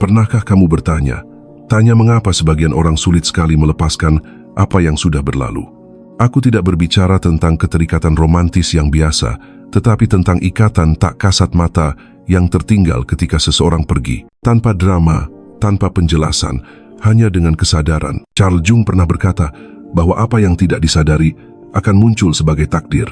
Pernahkah kamu bertanya mengapa sebagian orang sulit sekali melepaskan apa yang sudah berlalu? Aku tidak berbicara tentang keterikatan romantis yang biasa, tetapi tentang ikatan tak kasat mata yang tertinggal ketika seseorang pergi. Tanpa drama, tanpa penjelasan, hanya dengan kesadaran. Carl Jung pernah berkata bahwa apa yang tidak disadari akan muncul sebagai takdir.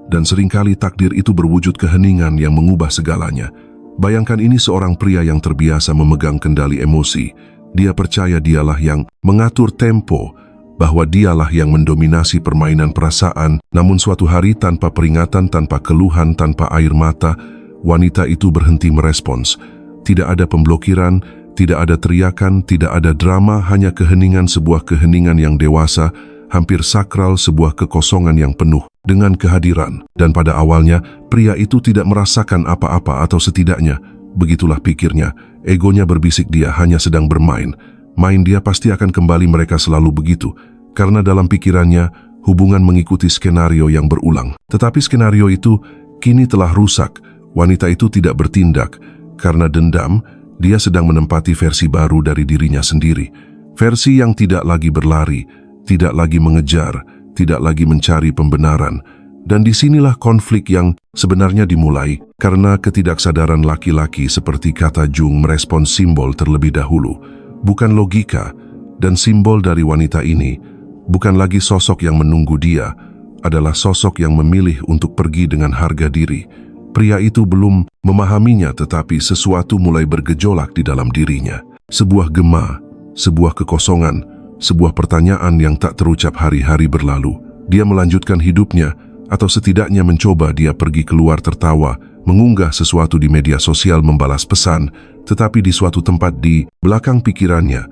Dan seringkali takdir itu berwujud keheningan yang mengubah segalanya. Bayangkan ini seorang pria yang terbiasa memegang kendali emosi. Dia percaya dialah yang mengatur tempo, bahwa dialah yang mendominasi permainan perasaan. Namun suatu hari tanpa peringatan, tanpa keluhan, tanpa air mata, wanita itu berhenti merespons. Tidak ada pemblokiran, tidak ada teriakan, tidak ada drama, hanya keheningan, sebuah keheningan yang dewasa, hampir sakral, sebuah kekosongan yang penuh dengan kehadiran. Dan pada awalnya, pria itu tidak merasakan apa-apa, atau setidaknya, begitulah pikirnya. Egonya berbisik dia hanya sedang bermain. Main dia pasti akan kembali, mereka selalu begitu. Karena dalam pikirannya, hubungan mengikuti skenario yang berulang. Tetapi skenario itu kini telah rusak. Wanita itu tidak bertindak. Karena dendam, dia sedang menempati versi baru dari dirinya sendiri. Versi yang tidak lagi berlari, tidak lagi mengejar, tidak lagi mencari pembenaran. Dan disinilah konflik yang sebenarnya dimulai, karena ketidaksadaran laki-laki seperti kata Jung merespons simbol terlebih dahulu, bukan logika. Dan simbol dari wanita ini bukan lagi sosok yang menunggu dia, adalah sosok yang memilih untuk pergi dengan harga diri. Pria itu belum memahaminya, tetapi sesuatu mulai bergejolak di dalam dirinya. Sebuah gema, sebuah kekosongan, sebuah pertanyaan yang tak terucap. Hari-hari berlalu, dia melanjutkan hidupnya, atau setidaknya mencoba. Dia pergi keluar, tertawa, mengunggah sesuatu di media sosial, membalas pesan, tetapi di suatu tempat di belakang pikirannya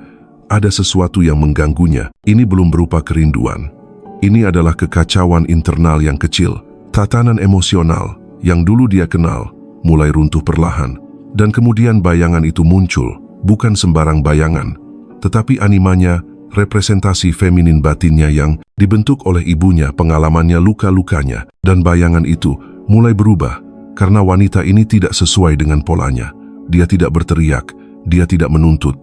ada sesuatu yang mengganggunya. Ini belum berupa kerinduan. Ini adalah kekacauan internal yang kecil. Tatanan emosional yang dulu dia kenal mulai runtuh perlahan. Dan kemudian bayangan itu muncul, bukan sembarang bayangan, tetapi animanya, representasi feminin batinnya yang dibentuk oleh ibunya, pengalamannya, luka-lukanya. Dan bayangan itu mulai berubah karena wanita ini tidak sesuai dengan polanya. Dia tidak berteriak, dia tidak menuntut.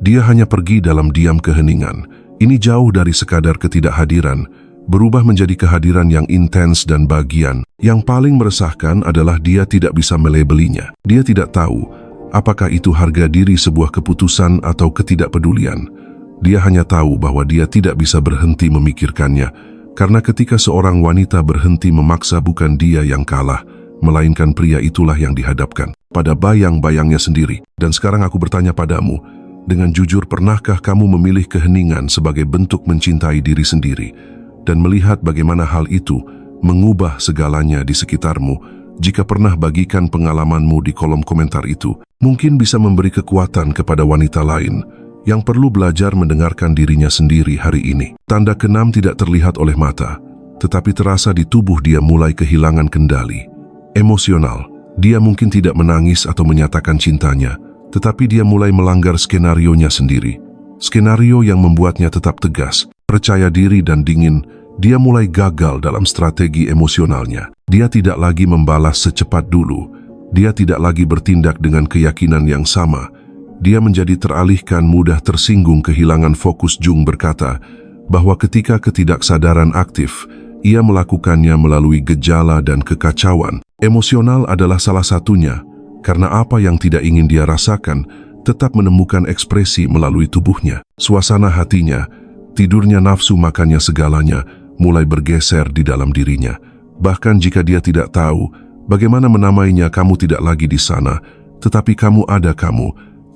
Dia hanya pergi dalam diam keheningan. Ini jauh dari sekadar ketidakhadiran, berubah menjadi kehadiran yang intens. Dan bagian yang paling meresahkan adalah dia tidak bisa melabelinya. Dia tidak tahu apakah itu harga diri, sebuah keputusan, atau ketidakpedulian. Dia hanya tahu bahwa dia tidak bisa berhenti memikirkannya, karena ketika seorang wanita berhenti memaksa, bukan dia yang kalah, melainkan pria itulah yang dihadapkan pada bayang-bayangnya sendiri. Dan sekarang aku bertanya padamu, dengan jujur, pernahkah kamu memilih keheningan sebagai bentuk mencintai diri sendiri, dan melihat bagaimana hal itu mengubah segalanya di sekitarmu? Jika pernah, bagikan pengalamanmu di kolom komentar itu. Mungkin bisa memberi kekuatan kepada wanita lain yang perlu belajar mendengarkan dirinya sendiri hari ini. Tanda keenam tidak terlihat oleh mata, tetapi terasa di tubuh dia mulai kehilangan kendali. Emosional, dia mungkin tidak menangis atau menyatakan cintanya, tetapi dia mulai melanggar skenarionya sendiri. Skenario yang membuatnya tetap tegas, percaya diri, dan dingin. Dia mulai gagal dalam strategi emosionalnya. Dia tidak lagi membalas secepat dulu. Dia tidak lagi bertindak dengan keyakinan yang sama. Dia menjadi teralihkan, mudah tersinggung, kehilangan fokus. Jung berkata bahwa ketika ketidaksadaran aktif, ia melakukannya melalui gejala dan kekacauan. Emosional adalah salah satunya, karena apa yang tidak ingin dia rasakan tetap menemukan ekspresi melalui tubuhnya. Suasana hatinya, tidurnya, nafsu makannya, segalanya mulai bergeser di dalam dirinya. Bahkan jika dia tidak tahu bagaimana menamainya, kamu tidak lagi di sana, tetapi kamu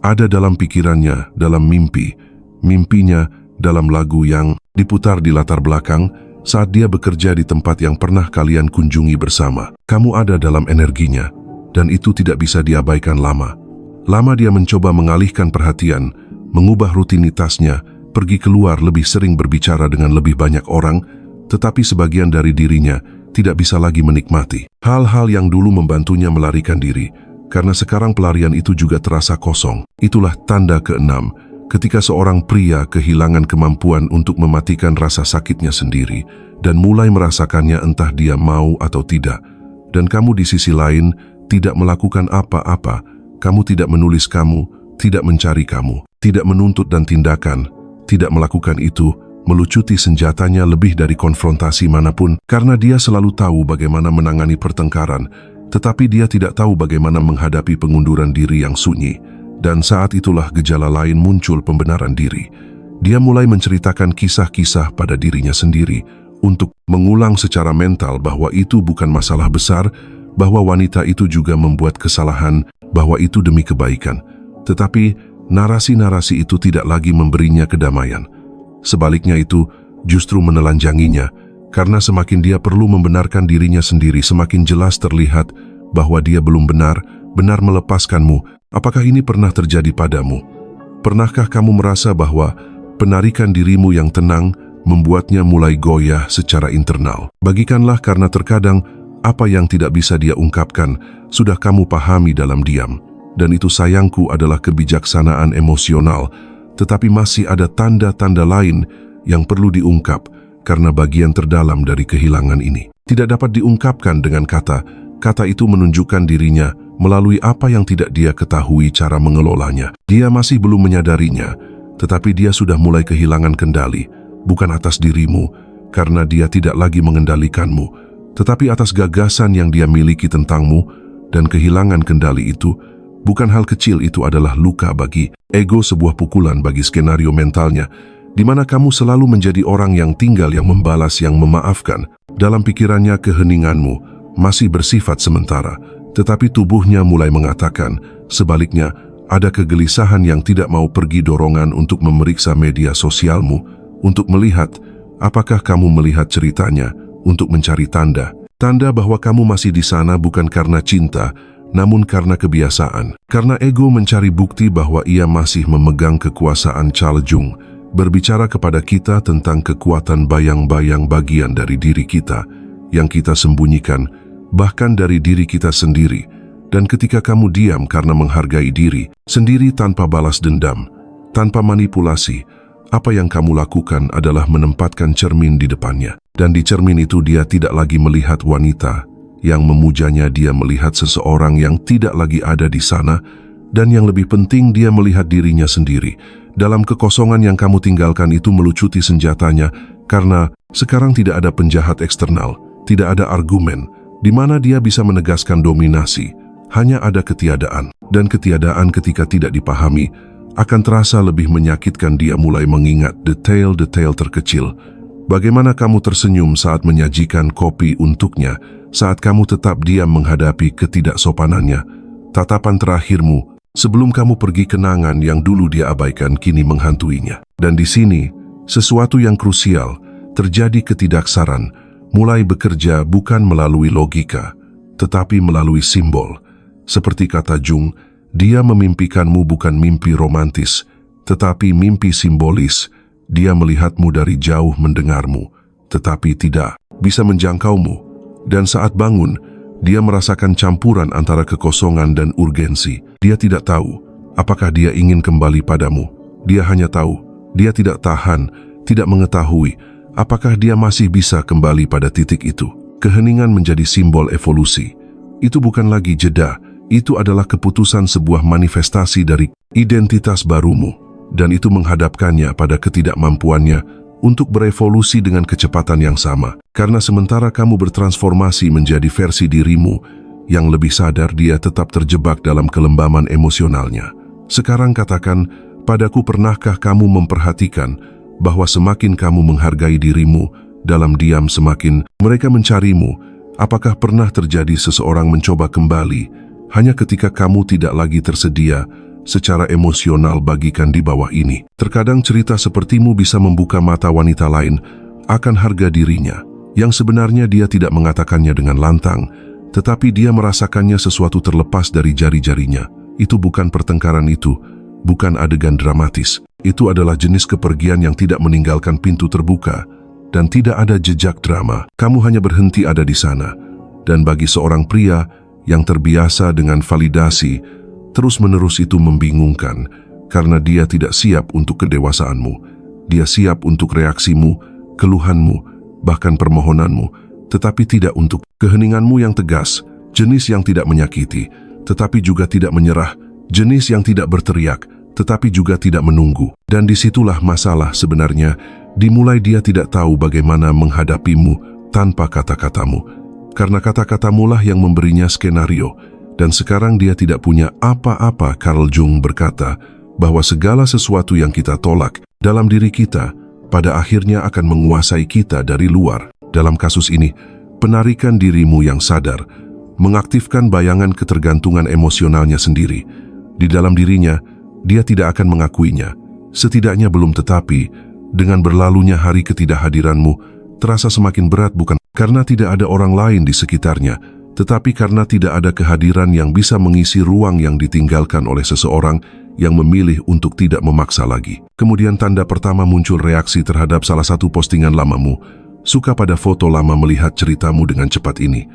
ada dalam pikirannya, dalam mimpinya, dalam lagu yang diputar di latar belakang saat dia bekerja di tempat yang pernah kalian kunjungi bersama. Kamu ada dalam energinya, dan itu tidak bisa diabaikan lama. Lama dia mencoba mengalihkan perhatian, mengubah rutinitasnya, pergi keluar, lebih sering berbicara dengan lebih banyak orang, tetapi sebagian dari dirinya tidak bisa lagi menikmati hal-hal yang dulu membantunya melarikan diri. Karena sekarang pelarian itu juga terasa kosong. Itulah tanda keenam, ketika seorang pria kehilangan kemampuan untuk mematikan rasa sakitnya sendiri dan mulai merasakannya entah dia mau atau tidak. Dan kamu di sisi lain tidak melakukan apa-apa. Kamu tidak menulis, kamu tidak mencari kamu, tidak menuntut dan tindakan, tidak melakukan itu, melucuti senjatanya lebih dari konfrontasi manapun karena dia selalu tahu bagaimana menangani pertengkaran, tetapi dia tidak tahu bagaimana menghadapi pengunduran diri yang sunyi. Dan saat itulah gejala lain muncul, pembenaran diri. Dia mulai menceritakan kisah-kisah pada dirinya sendiri untuk mengulang secara mental bahwa itu bukan masalah besar, bahwa wanita itu juga membuat kesalahan, bahwa itu demi kebaikan. Tetapi narasi-narasi itu tidak lagi memberinya kedamaian. Sebaliknya itu justru menelanjanginya, karena semakin dia perlu membenarkan dirinya sendiri, semakin jelas terlihat bahwa dia belum benar melepaskanmu. Apakah ini pernah terjadi padamu? Pernahkah kamu merasa bahwa penarikan dirimu yang tenang membuatnya mulai goyah secara internal? Bagikanlah, karena terkadang apa yang tidak bisa dia ungkapkan sudah kamu pahami dalam diam. Dan itu, sayangku, adalah kebijaksanaan emosional. Tetapi masih ada tanda-tanda lain yang perlu diungkap karena bagian terdalam dari kehilangan ini tidak dapat diungkapkan dengan kata. Kata itu menunjukkan dirinya melalui apa yang tidak dia ketahui cara mengelolanya. Dia masih belum menyadarinya, tetapi dia sudah mulai kehilangan kendali, bukan atas dirimu, karena dia tidak lagi mengendalikanmu, tetapi atas gagasan yang dia miliki tentangmu. Dan kehilangan kendali itu bukan hal kecil, itu adalah luka bagi ego, sebuah pukulan bagi skenario mentalnya, di mana kamu selalu menjadi orang yang tinggal, yang membalas, yang memaafkan. Dalam pikirannya, keheninganmu masih bersifat sementara, tetapi tubuhnya mulai mengatakan sebaliknya. Ada kegelisahan yang tidak mau pergi, dorongan untuk memeriksa media sosialmu, untuk melihat apakah kamu melihat ceritanya, untuk mencari tanda bahwa kamu masih di sana, bukan karena cinta, namun karena kebiasaan. Karena ego mencari bukti bahwa ia masih memegang kekuasaan. Carl Jung berbicara kepada kita tentang kekuatan bayang-bayang, bagian dari diri kita yang kita sembunyikan, bahkan dari diri kita sendiri. Dan ketika kamu diam karena menghargai diri sendiri tanpa balas dendam, tanpa manipulasi, apa yang kamu lakukan adalah menempatkan cermin di depannya. Dan di cermin itu dia tidak lagi melihat wanita yang memujanya, dia melihat seseorang yang tidak lagi ada di sana. Dan yang lebih penting, dia melihat dirinya sendiri. Dalam kekosongan yang kamu tinggalkan itu, melucuti senjatanya, karena sekarang tidak ada penjahat eksternal, tidak ada argumen di mana dia bisa menegaskan dominasi. Hanya ada ketiadaan, dan ketiadaan ketika tidak dipahami akan terasa lebih menyakitkan. Dia mulai mengingat detail-detail terkecil. Bagaimana kamu tersenyum saat menyajikan kopi untuknya, saat kamu tetap diam menghadapi ketidaksopanannya. Tatapan terakhirmu sebelum kamu pergi, kenangan yang dulu dia abaikan kini menghantuinya. Dan di sini, sesuatu yang krusial terjadi. Ketidaksaran mulai bekerja bukan melalui logika, tetapi melalui simbol. Seperti kata Jung, dia memimpikanmu bukan mimpi romantis, tetapi mimpi simbolis. Dia melihatmu dari jauh, mendengarmu, tetapi tidak bisa menjangkaumu. Dan saat bangun, dia merasakan campuran antara kekosongan dan urgensi. Dia tidak tahu apakah dia ingin kembali padamu. Dia hanya tahu, dia tidak tahan, tidak mengetahui apakah dia masih bisa kembali pada titik itu. Keheningan menjadi simbol evolusi. Itu bukan lagi jeda, itu adalah keputusan, sebuah manifestasi dari identitas barumu. Dan itu menghadapkannya pada ketidakmampuannya untuk berevolusi dengan kecepatan yang sama. Karena sementara kamu bertransformasi menjadi versi dirimu yang lebih sadar, dia tetap terjebak dalam kelembaman emosionalnya. Sekarang katakan padaku, pernahkah kamu memperhatikan bahwa semakin kamu menghargai dirimu dalam diam, semakin mereka mencarimu? Apakah pernah terjadi seseorang mencoba kembali hanya ketika kamu tidak lagi tersedia secara emosional? Bagikan di bawah ini. Terkadang cerita sepertimu bisa membuka mata wanita lain akan harga dirinya, yang sebenarnya dia tidak mengatakannya dengan lantang, tetapi dia merasakannya sesuatu terlepas dari jari-jarinya. Itu bukan pertengkaran, itu bukan adegan dramatis. Itu adalah jenis kepergian yang tidak meninggalkan pintu terbuka dan tidak ada jejak drama. Kamu hanya berhenti ada di sana. Dan bagi seorang pria yang terbiasa dengan validasi terus-menerus, itu membingungkan, karena dia tidak siap untuk kedewasaanmu. Dia siap untuk reaksimu, keluhanmu, bahkan permohonanmu, tetapi tidak untuk keheninganmu yang tegas, jenis yang tidak menyakiti, tetapi juga tidak menyerah, jenis yang tidak berteriak, tetapi juga tidak menunggu. Dan disitulah masalah sebenarnya, dimulai dia tidak tahu bagaimana menghadapimu tanpa kata-katamu. Karena kata-katamu lah yang memberinya skenario, dan sekarang dia tidak punya apa-apa. Carl Jung berkata bahwa segala sesuatu yang kita tolak dalam diri kita, pada akhirnya akan menguasai kita dari luar. Dalam kasus ini, penarikan dirimu yang sadar, mengaktifkan bayangan ketergantungan emosionalnya sendiri. Di dalam dirinya, dia tidak akan mengakuinya. Setidaknya belum, tetapi dengan berlalunya hari ketidakhadiranmu, terasa semakin berat bukan karena tidak ada orang lain di sekitarnya, tetapi karena tidak ada kehadiran yang bisa mengisi ruang yang ditinggalkan oleh seseorang yang memilih untuk tidak memaksa lagi. Kemudian tanda pertama muncul reaksi terhadap salah satu postingan lamamu. Suka pada foto lama, melihat ceritamu dengan cepat ini.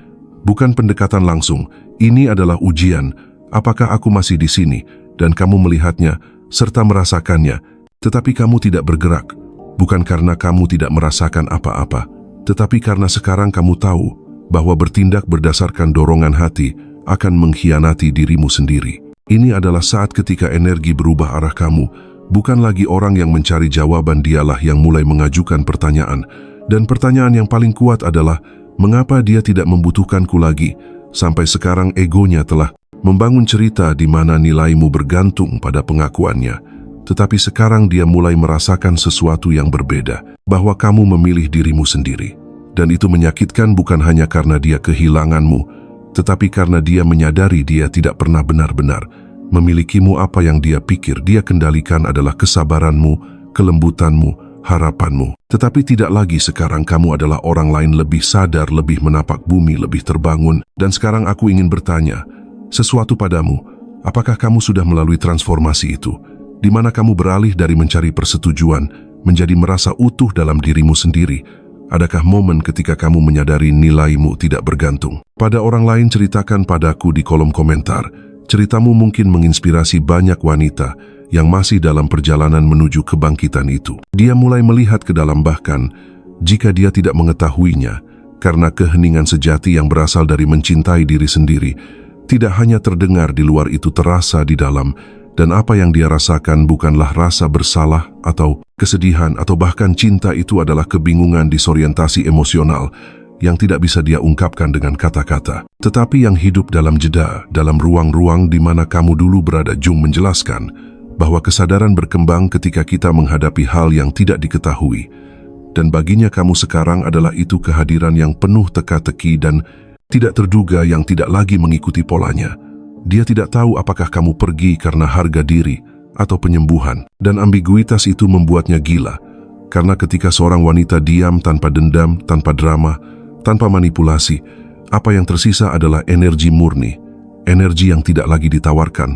Bukan pendekatan langsung, ini adalah ujian. Apakah aku masih di sini? Dan kamu melihatnya, serta merasakannya, tetapi kamu tidak bergerak. Bukan karena kamu tidak merasakan apa-apa, tetapi karena sekarang kamu tahu bahwa bertindak berdasarkan dorongan hati akan mengkhianati dirimu sendiri. Ini adalah saat ketika energi berubah arah kamu. Bukan lagi orang yang mencari jawaban, dialah yang mulai mengajukan pertanyaan. Dan pertanyaan yang paling kuat adalah, mengapa dia tidak membutuhkanku lagi? Sampai sekarang egonya telah membangun cerita di mana nilaimu bergantung pada pengakuannya. Tetapi sekarang dia mulai merasakan sesuatu yang berbeda, bahwa kamu memilih dirimu sendiri. Dan itu menyakitkan bukan hanya karena dia kehilanganmu, tetapi karena dia menyadari dia tidak pernah benar-benar memilikimu. Apa yang dia pikir dia kendalikan adalah kesabaranmu, kelembutanmu, harapanmu. Tetapi tidak lagi. Sekarang kamu adalah orang lain, lebih sadar, lebih menapak bumi, lebih terbangun. Dan sekarang aku ingin bertanya sesuatu padamu. Apakah kamu sudah melalui transformasi itu, di mana kamu beralih dari mencari persetujuan menjadi merasa utuh dalam dirimu sendiri? Adakah momen ketika kamu menyadari nilaimu tidak bergantung pada orang lain? Ceritakan padaku di kolom komentar. Ceritamu mungkin menginspirasi banyak wanita yang masih dalam perjalanan menuju kebangkitan itu. Dia mulai melihat ke dalam, bahkan jika dia tidak mengetahuinya, karena keheningan sejati yang berasal dari mencintai diri sendiri tidak hanya terdengar di luar, itu terasa di dalam. Dan apa yang dia rasakan bukanlah rasa bersalah atau kesedihan atau bahkan cinta. Itu adalah kebingungan, disorientasi emosional yang tidak bisa dia ungkapkan dengan kata-kata, tetapi yang hidup dalam jeda, dalam ruang-ruang di mana kamu dulu berada. Jung menjelaskan bahwa kesadaran berkembang ketika kita menghadapi hal yang tidak diketahui. Dan baginya kamu sekarang adalah itu kehadiran yang penuh teka-teki dan tidak terduga, yang tidak lagi mengikuti polanya. Dia tidak tahu apakah kamu pergi karena harga diri atau penyembuhan. Dan ambiguitas itu membuatnya gila. Karena ketika seorang wanita diam tanpa dendam, tanpa drama, tanpa manipulasi, apa yang tersisa adalah energi murni. Energi yang tidak lagi ditawarkan,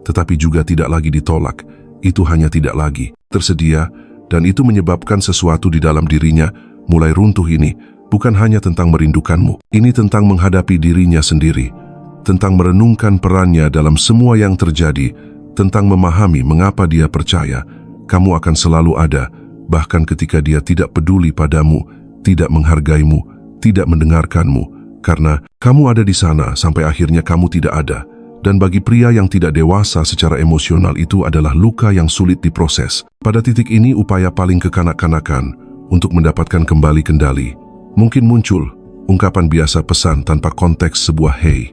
tetapi juga tidak lagi ditolak. Itu hanya tidak lagi tersedia, dan itu menyebabkan sesuatu di dalam dirinya mulai runtuh. Ini bukan hanya tentang merindukanmu. Ini tentang menghadapi dirinya sendiri, tentang merenungkan perannya dalam semua yang terjadi, tentang memahami mengapa dia percaya kamu akan selalu ada, bahkan ketika dia tidak peduli padamu, tidak menghargaimu, tidak mendengarkanmu, karena kamu ada di sana sampai akhirnya kamu tidak ada. Dan bagi pria yang tidak dewasa secara emosional, itu adalah luka yang sulit diproses. Pada titik ini, upaya paling kekanak-kanakan untuk mendapatkan kembali kendali mungkin muncul ungkapan biasa, pesan tanpa konteks, sebuah "Hey,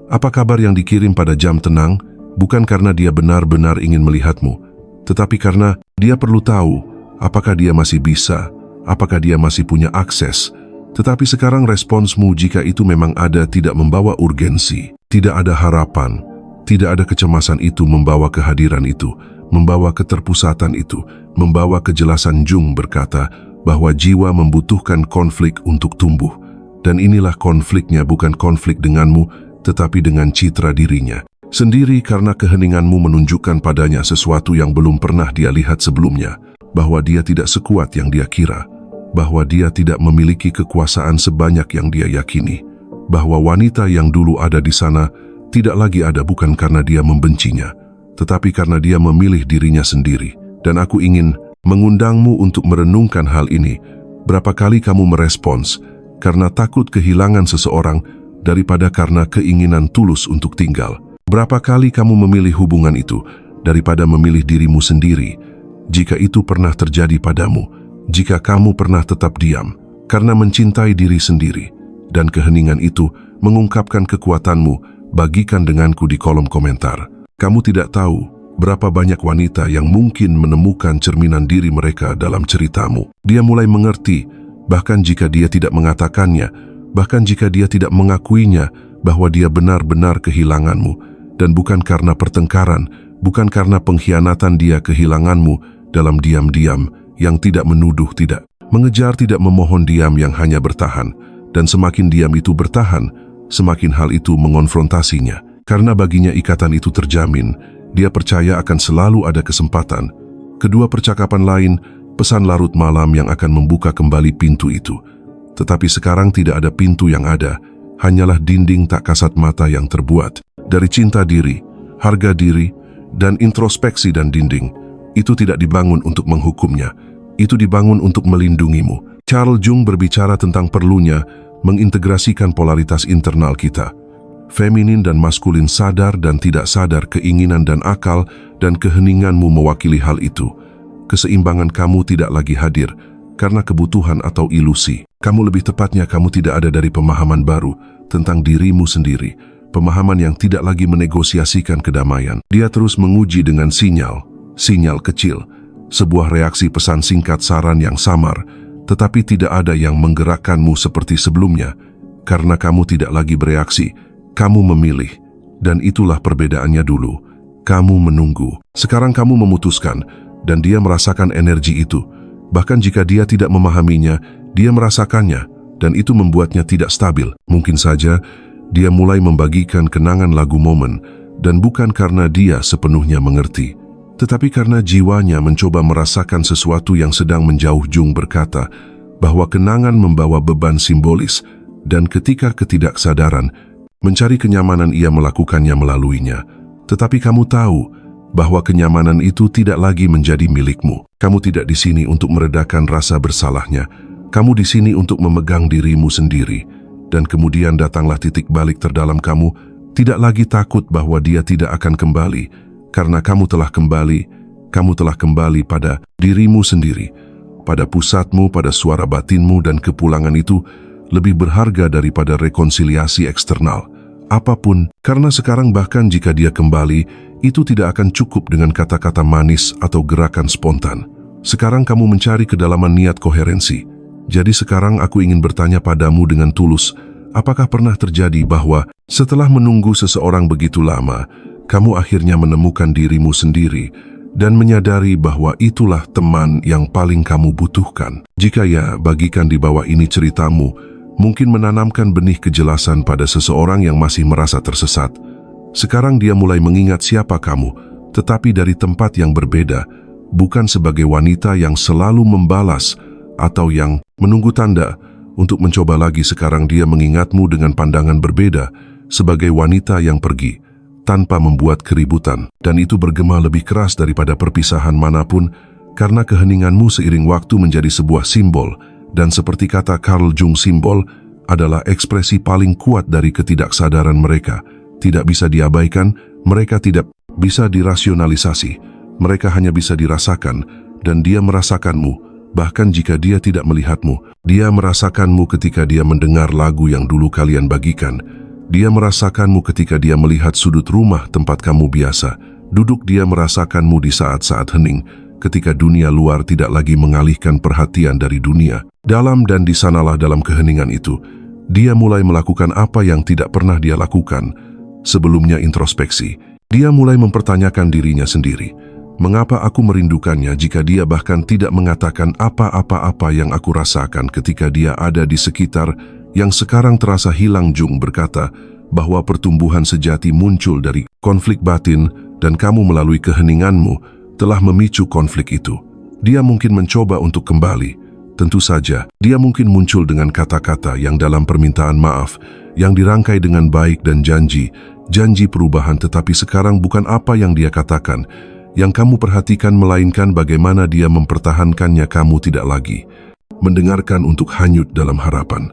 apa kabar?" yang dikirim pada jam tenang, bukan karena dia benar-benar ingin melihatmu, tetapi karena dia perlu tahu apakah dia masih bisa, apakah dia masih punya akses. Tetapi sekarang responsmu, jika itu memang ada, tidak membawa urgensi, tidak ada harapan, tidak ada kecemasan. Itu membawa kehadiran, itu membawa keterpusatan, itu membawa kejelasan. Jung berkata bahwa jiwa membutuhkan konflik untuk tumbuh. Dan inilah konfliknya, bukan konflik denganmu, tetapi dengan citra dirinya sendiri. Karena keheninganmu menunjukkan padanya sesuatu yang belum pernah dia lihat sebelumnya, bahwa dia tidak sekuat yang dia kira, bahwa dia tidak memiliki kekuasaan sebanyak yang dia yakini, bahwa wanita yang dulu ada di sana tidak lagi ada, bukan karena dia membencinya, tetapi karena dia memilih dirinya sendiri. Dan aku ingin mengundangmu untuk merenungkan hal ini. Berapa kali kamu merespons karena takut kehilangan seseorang daripada karena keinginan tulus untuk tinggal? Berapa kali kamu memilih hubungan itu daripada memilih dirimu sendiri. Jika itu pernah terjadi padamu, jika kamu pernah tetap diam karena mencintai diri sendiri, dan keheningan itu mengungkapkan kekuatanmu, bagikan denganku di kolom komentar. Kamu tidak tahu berapa banyak wanita yang mungkin menemukan cerminan diri mereka dalam ceritamu. Dia mulai mengerti, bahkan jika dia tidak mengatakannya, bahkan jika dia tidak mengakuinya, bahwa dia benar-benar kehilanganmu, dan bukan karena pertengkaran, bukan karena pengkhianatan dia kehilanganmu dalam diam-diam yang tidak menuduh, tidak mengejar, tidak memohon, diam yang hanya bertahan. Dan semakin diam itu bertahan, semakin hal itu mengonfrontasinya. Karena baginya ikatan itu terjamin, dia percaya akan selalu ada kesempatan. Kedua percakapan lain, pesan larut malam yang akan membuka kembali pintu itu. Tetapi sekarang tidak ada pintu yang ada, hanyalah dinding tak kasat mata yang terbuat dari cinta diri, harga diri, dan introspeksi. Dan dinding itu tidak dibangun untuk menghukumnya, itu dibangun untuk melindungimu. Carl Jung berbicara tentang perlunya mengintegrasikan polaritas internal kita, feminin dan maskulin, sadar dan tidak sadar, keinginan dan akal, dan keheninganmu mewakili hal itu. Keseimbangan kamu tidak lagi hadir karena kebutuhan atau ilusi. Kamu, lebih tepatnya, kamu tidak ada dari pemahaman baru tentang dirimu sendiri, pemahaman yang tidak lagi menegosiasikan kedamaian. Dia terus menguji dengan sinyal kecil, sebuah reaksi, pesan singkat, saran yang samar, tetapi tidak ada yang menggerakkanmu seperti sebelumnya. Karena kamu tidak lagi bereaksi, kamu memilih. Dan itulah perbedaannya. Dulu kamu menunggu, sekarang kamu memutuskan, dan dia merasakan energi itu. Bahkan jika dia tidak memahaminya, dia merasakannya, dan itu membuatnya tidak stabil. Mungkin saja dia mulai membagikan kenangan lagu momen, dan bukan karena dia sepenuhnya mengerti, tetapi karena jiwanya mencoba merasakan sesuatu yang sedang menjauh. Jung berkata bahwa kenangan membawa beban simbolis, dan ketika ketidaksadaran mencari kenyamanan, ia melakukannya melaluinya. Tetapi kamu tahu bahwa kenyamanan itu tidak lagi menjadi milikmu. Kamu tidak di sini untuk meredakan rasa bersalahnya. Kamu di sini untuk memegang dirimu sendiri. Dan kemudian datanglah titik balik terdalam kamu, tidak lagi takut bahwa dia tidak akan kembali. Karena kamu telah kembali pada dirimu sendiri, pada pusatmu, pada suara batinmu, dan kepulangan itu lebih berharga daripada rekonsiliasi eksternal apapun. Karena sekarang bahkan jika dia kembali, itu tidak akan cukup dengan kata-kata manis atau gerakan spontan. Sekarang kamu mencari kedalaman niat, koherensi. Jadi sekarang aku ingin bertanya padamu dengan tulus, apakah pernah terjadi bahwa setelah menunggu seseorang begitu lama, kamu akhirnya menemukan dirimu sendiri dan menyadari bahwa itulah teman yang paling kamu butuhkan? Jika ya, bagikan di bawah ini ceritamu, mungkin menanamkan benih kejelasan pada seseorang yang masih merasa tersesat. Sekarang dia mulai mengingat siapa kamu, tetapi dari tempat yang berbeda, bukan sebagai wanita yang selalu membalas atau yang menunggu tanda untuk mencoba lagi. Sekarang dia mengingatmu dengan pandangan berbeda, sebagai wanita yang pergi tanpa membuat keributan, dan itu bergema lebih keras daripada perpisahan manapun, karena keheninganmu seiring waktu menjadi sebuah simbol. Dan seperti kata Carl Jung, simbol adalah ekspresi paling kuat dari ketidaksadaran mereka. Tidak bisa diabaikan, mereka tidak bisa dirasionalisasi, mereka hanya bisa dirasakan. Dan dia merasakanmu, bahkan jika dia tidak melihatmu. Dia merasakanmu ketika dia mendengar lagu yang dulu kalian bagikan. Dia merasakanmu ketika dia melihat sudut rumah tempat kamu biasa duduk. Dia merasakanmu di saat-saat hening, ketika dunia luar tidak lagi mengalihkan perhatian dari dunia dalam. Dan di sanalah, dalam keheningan itu, dia mulai melakukan apa yang tidak pernah dia lakukan sebelumnya, introspeksi. Dia mulai mempertanyakan dirinya sendiri. Mengapa aku merindukannya jika dia bahkan tidak mengatakan apa-apa yang aku rasakan ketika dia ada di sekitar yang sekarang terasa hilang? Jung berkata bahwa pertumbuhan sejati muncul dari konflik batin, dan kamu melalui keheninganmu telah memicu konflik itu. Dia mungkin mencoba untuk kembali. Tentu saja, dia mungkin muncul dengan kata-kata yang dalam permintaan maaf, yang dirangkai dengan baik dan janji perubahan. Tetapi sekarang bukan apa yang dia katakan yang kamu perhatikan, melainkan bagaimana dia mempertahankannya. Kamu tidak lagi mendengarkan untuk hanyut dalam harapan.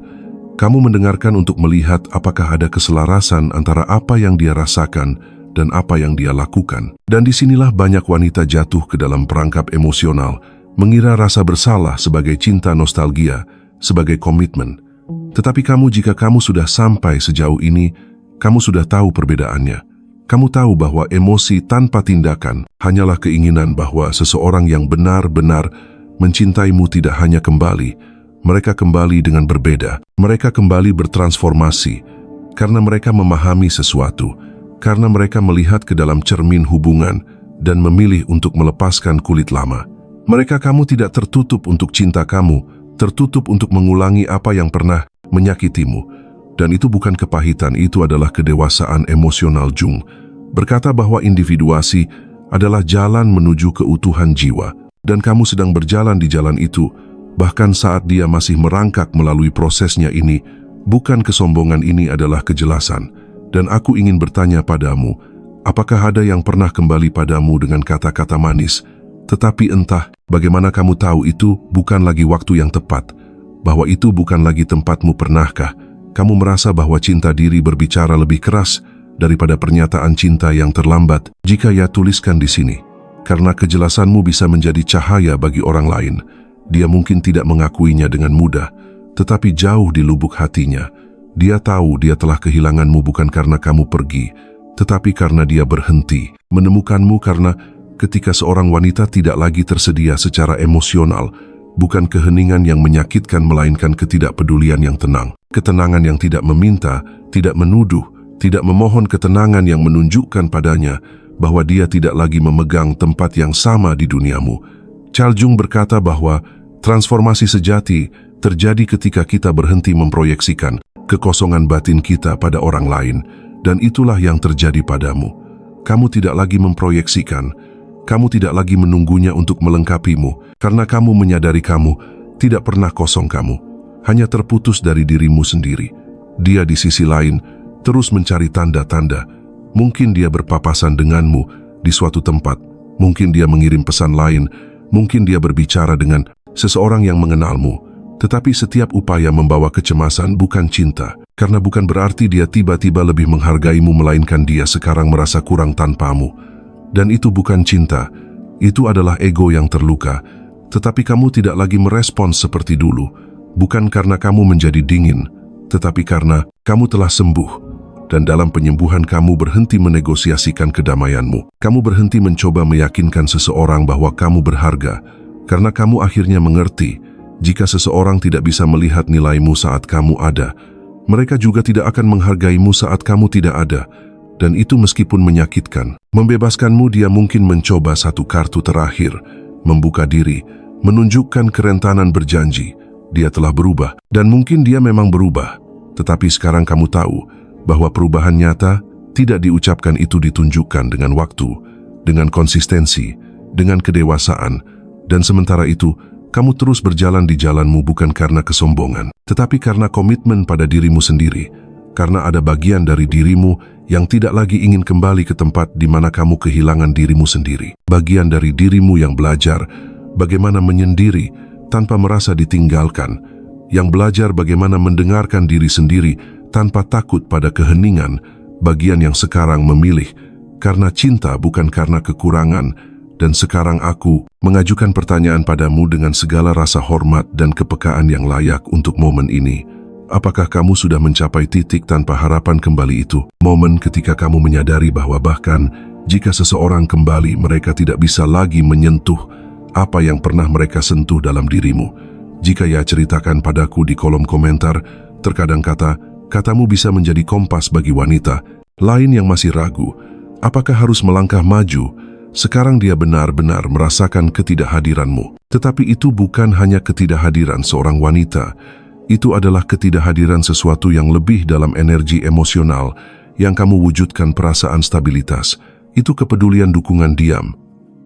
Kamu mendengarkan untuk melihat apakah ada keselarasan antara apa yang dia rasakan dan apa yang dia lakukan. Dan disinilah banyak wanita jatuh ke dalam perangkap emosional, mengira rasa bersalah sebagai cinta nostalgia, sebagai komitmen. Tetapi jika kamu sudah sampai sejauh ini, kamu sudah tahu perbedaannya. Kamu tahu bahwa emosi tanpa tindakan hanyalah keinginan bahwa seseorang yang benar-benar mencintaimu tidak hanya kembali, mereka kembali dengan berbeda. Mereka kembali bertransformasi karena mereka memahami sesuatu, karena mereka melihat ke dalam cermin hubungan dan memilih untuk melepaskan kulit lama. Kamu tidak tertutup untuk cinta kamu, tertutup untuk mengulangi apa yang pernah menyakitimu. Dan itu bukan kepahitan, itu adalah kedewasaan emosional. Jung berkata bahwa individuasi adalah jalan menuju keutuhan jiwa. Dan kamu sedang berjalan di jalan itu, bahkan saat dia masih merangkak melalui prosesnya ini. Bukan kesombongan, ini adalah kejelasan. Dan aku ingin bertanya padamu, apakah ada yang pernah kembali padamu dengan kata-kata manis? Tetapi entah bagaimana kamu tahu itu bukan lagi waktu yang tepat, bahwa itu bukan lagi tempatmu. Pernahkah kamu merasa bahwa cinta diri berbicara lebih keras daripada pernyataan cinta yang terlambat? Jika ya, tuliskan di sini. Karena kejelasanmu bisa menjadi cahaya bagi orang lain. Dia mungkin tidak mengakuinya dengan mudah, tetapi jauh di lubuk hatinya, dia tahu dia telah kehilanganmu bukan karena kamu pergi, tetapi karena dia berhenti menemukanmu. Karena ketika seorang wanita tidak lagi tersedia secara emosional, bukan keheningan yang menyakitkan, melainkan ketidakpedulian yang tenang. Ketenangan yang tidak meminta, tidak menuduh, tidak memohon, ketenangan yang menunjukkan padanya bahwa dia tidak lagi memegang tempat yang sama di duniamu. Carl Jung berkata bahwa transformasi sejati terjadi ketika kita berhenti memproyeksikan kekosongan batin kita pada orang lain, dan itulah yang terjadi padamu. Kamu tidak lagi memproyeksikan, kamu tidak lagi menunggunya untuk melengkapimu, karena kamu menyadari kamu tidak pernah kosong, kamu hanya terputus dari dirimu sendiri. Dia di sisi lain terus mencari tanda-tanda. Mungkin dia berpapasan denganmu di suatu tempat, mungkin dia mengirim pesan lain, mungkin dia berbicara dengan seseorang yang mengenalmu. Tetapi setiap upaya membawa kecemasan, bukan cinta, karena bukan berarti dia tiba-tiba lebih menghargaimu, melainkan dia sekarang merasa kurang tanpamu. Dan itu bukan cinta, itu adalah ego yang terluka. Tetapi kamu tidak lagi merespons seperti dulu, bukan karena kamu menjadi dingin, tetapi karena kamu telah sembuh. Dan dalam penyembuhan kamu berhenti menegosiasikan kedamaianmu. Kamu berhenti mencoba meyakinkan seseorang bahwa kamu berharga, karena kamu akhirnya mengerti, jika seseorang tidak bisa melihat nilaimu saat kamu ada, mereka juga tidak akan menghargaimu saat kamu tidak ada. Dan itu meskipun menyakitkan. Membebaskanmu, dia mungkin mencoba satu kartu terakhir, membuka diri, menunjukkan kerentanan, berjanji dia telah berubah. Dan mungkin dia memang berubah, tetapi sekarang kamu tahu bahwa perubahan nyata tidak diucapkan, itu ditunjukkan dengan waktu, dengan konsistensi, dengan kedewasaan. Dan sementara itu, kamu terus berjalan di jalanmu bukan karena kesombongan, tetapi karena komitmen pada dirimu sendiri. Karena ada bagian dari dirimu yang tidak lagi ingin kembali ke tempat di mana kamu kehilangan dirimu sendiri. Bagian dari dirimu yang belajar bagaimana menyendiri tanpa merasa ditinggalkan, yang belajar bagaimana mendengarkan diri sendiri tanpa takut pada keheningan. Bagian yang sekarang memilih karena cinta, bukan karena kekurangan. Dan sekarang aku mengajukan pertanyaan padamu dengan segala rasa hormat dan kepekaan yang layak untuk momen ini. Apakah kamu sudah mencapai titik tanpa harapan kembali itu? Momen ketika kamu menyadari bahwa bahkan jika seseorang kembali, mereka tidak bisa lagi menyentuh apa yang pernah mereka sentuh dalam dirimu. Jika ya, ceritakan padaku di kolom komentar. Terkadang katamu bisa menjadi kompas bagi wanita lain yang masih ragu apakah harus melangkah maju. Sekarang dia benar-benar merasakan ketidakhadiranmu. Tetapi itu bukan hanya ketidakhadiran seorang wanita. Itu adalah ketidakhadiran sesuatu yang lebih dalam, energi emosional yang kamu wujudkan, perasaan stabilitas. Itu kepedulian, dukungan diam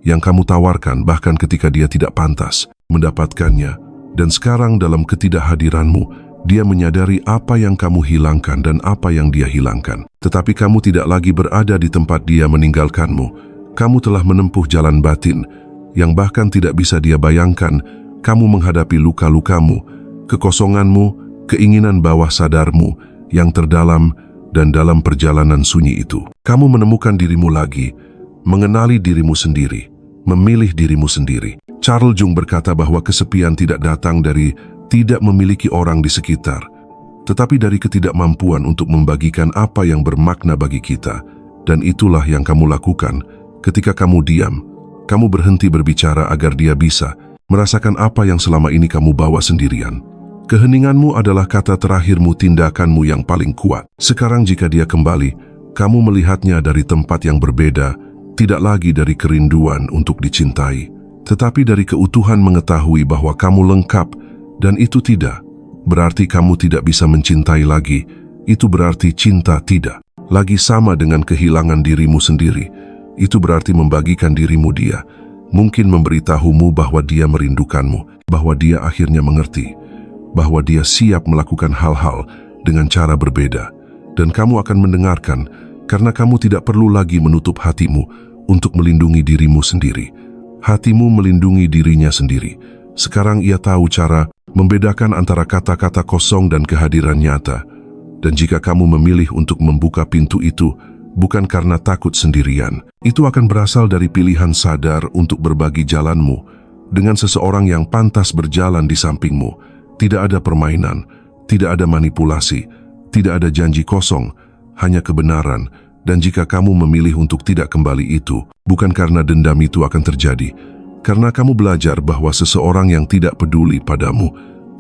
yang kamu tawarkan bahkan ketika dia tidak pantas mendapatkannya. Dan sekarang dalam ketidakhadiranmu, dia menyadari apa yang kamu hilangkan dan apa yang dia hilangkan. Tetapi kamu tidak lagi berada di tempat dia meninggalkanmu. Kamu telah menempuh jalan batin yang bahkan tidak bisa dia bayangkan. Kamu menghadapi luka-lukamu, kekosonganmu, keinginan bawah sadarmu yang terdalam, Dan dalam perjalanan sunyi itu, kamu menemukan dirimu lagi, mengenali dirimu sendiri, memilih dirimu sendiri. Carl Jung berkata bahwa kesepian tidak datang dari tidak memiliki orang di sekitar, tetapi dari ketidakmampuan untuk membagikan apa yang bermakna bagi kita. Dan itulah yang kamu lakukan ketika kamu diam. Kamu berhenti berbicara agar dia bisa merasakan apa yang selama ini kamu bawa sendirian. Keheninganmu adalah kata terakhirmu, tindakanmu yang paling kuat. Sekarang jika dia kembali, kamu melihatnya dari tempat yang berbeda, tidak lagi dari kerinduan untuk dicintai, tetapi dari keutuhan mengetahui bahwa kamu lengkap, dan itu tidak berarti kamu tidak bisa mencintai lagi. Itu berarti cinta tidak lagi sama dengan kehilangan dirimu sendiri. Itu berarti membagikan dirimu dia, mungkin memberitahumu bahwa dia merindukanmu, bahwa dia akhirnya mengerti, bahwa dia siap melakukan hal-hal dengan cara berbeda. Dan kamu akan mendengarkan, karena kamu tidak perlu lagi menutup hatimu untuk melindungi dirimu sendiri. Hatimu melindungi dirinya sendiri. Sekarang ia tahu cara membedakan antara kata-kata kosong dan kehadiran nyata. Dan jika kamu memilih untuk membuka pintu itu, bukan karena takut sendirian, itu akan berasal dari pilihan sadar untuk berbagi jalanmu dengan seseorang yang pantas berjalan di sampingmu. Tidak ada permainan, tidak ada manipulasi, tidak ada janji kosong, hanya kebenaran. Dan jika kamu memilih untuk tidak kembali itu, bukan karena dendam itu akan terjadi, karena kamu belajar bahwa seseorang yang tidak peduli padamu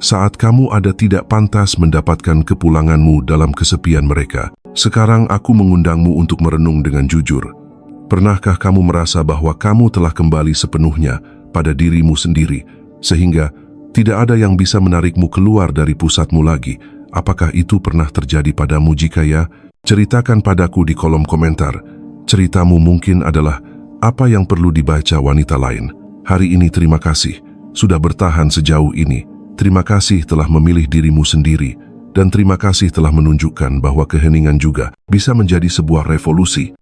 saat kamu ada tidak pantas mendapatkan kepulanganmu dalam kesepian mereka. Sekarang aku mengundangmu untuk merenung dengan jujur. Pernahkah kamu merasa bahwa kamu telah kembali sepenuhnya pada dirimu sendiri, sehingga tidak ada yang bisa menarikmu keluar dari pusatmu lagi? Apakah itu pernah terjadi padamu? Jika ya, ceritakan padaku di kolom komentar. Ceritamu mungkin adalah apa yang perlu dibaca wanita lain. Hari ini terima kasih sudah bertahan sejauh ini. Terima kasih telah memilih dirimu sendiri. Dan terima kasih telah menunjukkan bahwa keheningan juga bisa menjadi sebuah revolusi.